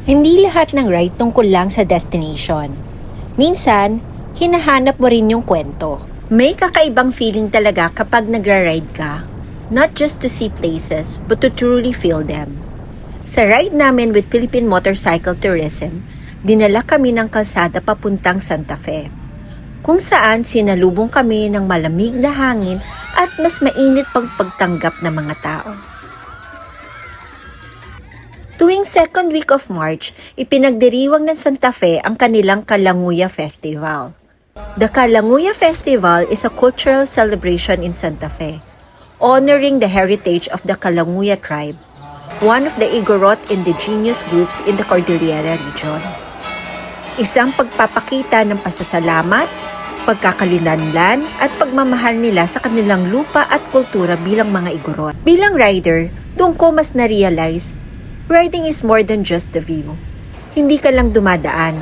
Hindi lahat ng ride tungkol lang sa destination. Minsan, hinahanap mo rin yung kwento. May kakaibang feeling talaga kapag nagra-ride ka, not just to see places, but to truly feel them. Sa ride namin with Philippine Motorcycle Tourism, dinala kami ng kalsada papuntang Santa Fe, kung saan sinalubong kami ng malamig na hangin at mas mainit pang pagtanggap ng mga tao. Tuwing second week of March, ipinagdiriwang ng Santa Fe ang kanilang Kalanguya Festival. The Kalanguya Festival is a cultural celebration in Santa Fe, honoring the heritage of the Kalanguya tribe, one of the Igorot indigenous groups in the Cordillera region. Isang pagpapakita ng pasasalamat, pagkakalinlanlan at pagmamahal nila sa kanilang lupa at kultura bilang mga Igorot. Bilang rider, doon ko mas na-realize, riding is more than just the view. Hindi ka lang dumadaan.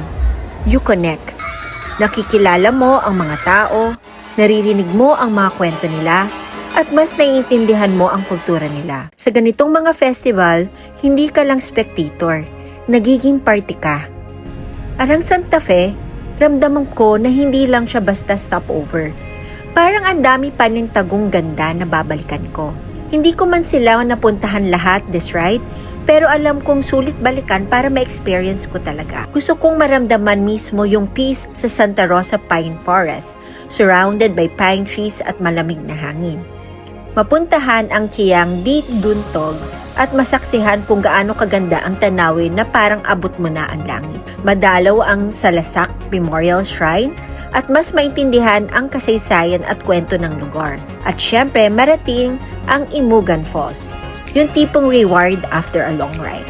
You connect. Nakikilala mo ang mga tao, naririnig mo ang mga kwento nila, at mas naiintindihan mo ang kultura nila. Sa ganitong mga festival, hindi ka lang spectator, nagiging party ka. Arang Santa Fe, ramdaman ko na hindi lang siya basta stopover. Parang ang dami pa ng tagong ganda na babalikan ko. Hindi ko man sila napuntahan lahat this ride, pero alam kong sulit balikan para ma-experience ko talaga. Gusto kong maramdaman mismo yung peace sa Santa Rosa Pine Forest, surrounded by pine trees at malamig na hangin. Mapuntahan ang Kiang di Duntog at masaksihan kung gaano kaganda ang tanawin na parang abot mo na ang langit. Madalaw ang Salasak Memorial Shrine at mas maintindihan ang kasaysayan at kwento ng lugar. At syempre, marating ang Imugan Falls, yung tipong reward after a long ride.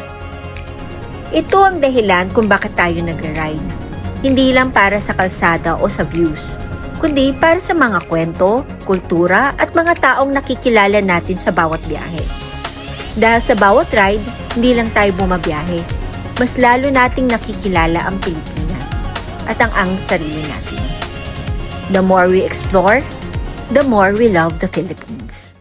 Ito ang dahilan kung bakit tayo nag-ride. Hindi lang para sa kalsada o sa views, kundi para sa mga kwento, kultura at mga taong nakikilala natin sa bawat biyahe. Dahil sa bawat ride, hindi lang tayo bumabiyahe, mas lalo nating nakikilala ang Pilipinas at ang sarili natin. The more we explore, the more we love the Philippines.